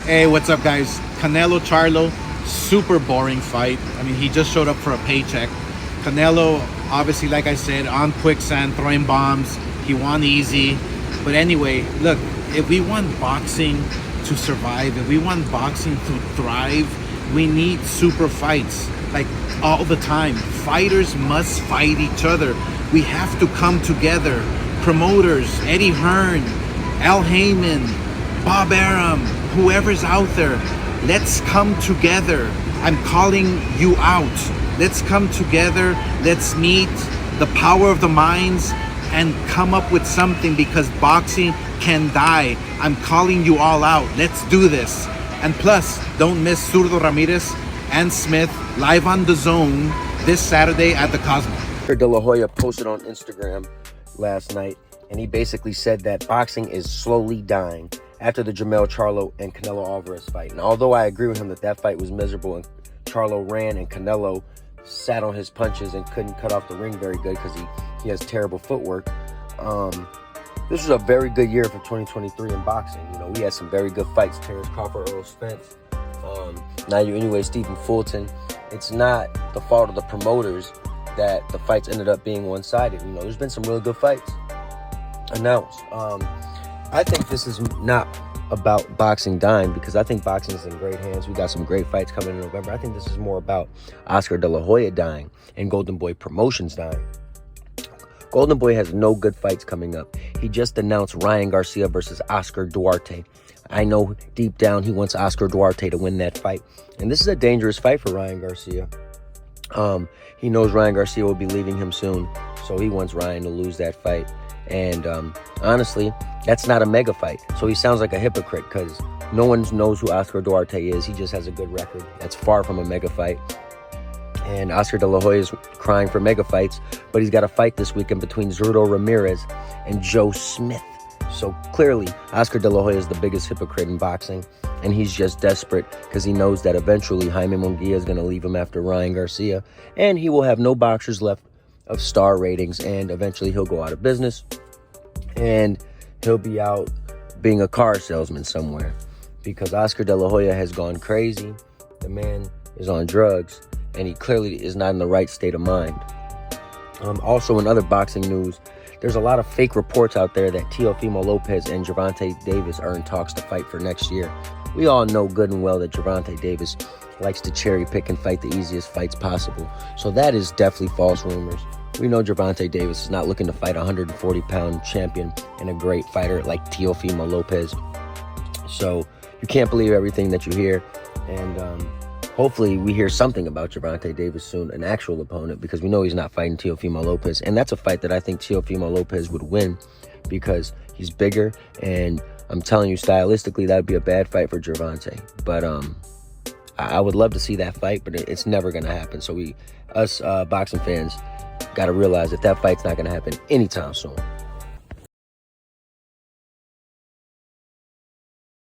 Hey, what's up, guys? Canelo Charlo, super boring fight. I mean, he just showed up for a paycheck. Canelo, obviously, like I said, on quicksand, throwing bombs. He won easy. But anyway, look, if we want boxing to survive, if we want boxing to thrive, we need super fights, like all the time. Fighters must fight each other. We have to come together. Promoters, Eddie Hearn, Al Heyman, Bob Arum, whoever's out there, let's come together. I'm calling you out. Let's come together. Let's meet the power of the minds and come up with something, because boxing can die. I'm calling you all out. Let's do this. And plus, don't miss Zurdo Ramirez and Smith live on the Zone this Saturday at the Cosmo. Dela Hoya posted on Instagram last night, and he basically said that boxing is slowly dying after the Charlo and Canelo Alvarez fight. And although I agree with him that that fight was miserable and Charlo ran and Canelo sat on his punches and couldn't cut off the ring very good because he has terrible footwork, this was a very good year for 2023 in boxing. You know, we had some very good fights. Terrence Crawford, Earl Spence, Stephen Fulton. It's not the fault of the promoters that the fights ended up being one-sided. You know, there's been some really good fights announced. I think this is not about boxing dying, because I think boxing is in great hands. We got some great fights coming in November. I think this is more about Oscar De La Hoya dying and Golden Boy Promotions dying. Golden Boy has no good fights coming up. He just announced Ryan Garcia versus Oscar Duarte. I know deep down he wants Oscar Duarte to win that fight. And this is a dangerous fight for Ryan Garcia. He knows Ryan Garcia will be leaving him soon, so he wants Ryan to lose that fight. And honestly, that's not a mega fight. So he sounds like a hypocrite, because no one knows who Oscar Duarte is. He just has a good record. That's far from a mega fight. And Oscar De La Hoya is crying for mega fights, but he's got a fight this weekend between Zurdo Ramirez and Joe Smith. So clearly, Oscar De La Hoya is the biggest hypocrite in boxing, and he's just desperate because he knows that eventually Jaime Munguia is going to leave him after Ryan Garcia, and he will have no boxers left of star ratings, and eventually he'll go out of business, and he'll be out being a car salesman somewhere, because Oscar De La Hoya has gone crazy. The man is on drugs, and he clearly is not in the right state of mind. Also, in other boxing news, there's a lot of fake reports out there that Teofimo Lopez and Gervonta Davis are in talks to fight for next year. We all know good and well that Gervonta Davis likes to cherry pick and fight the easiest fights possible. So that is definitely false rumors. We know Gervonta Davis is not looking to fight a 140-pound champion and a great fighter like Teofimo Lopez. So you can't believe everything that you hear. And hopefully we hear something about Gervonta Davis soon, an actual opponent, because we know he's not fighting Teofimo Lopez. And that's a fight that I think Teofimo Lopez would win, because he's bigger. And I'm telling you, stylistically, that would be a bad fight for Gervonta. But I would love to see that fight, but it's never going to happen. So us boxing fans got to realize that fight's not going to happen anytime soon.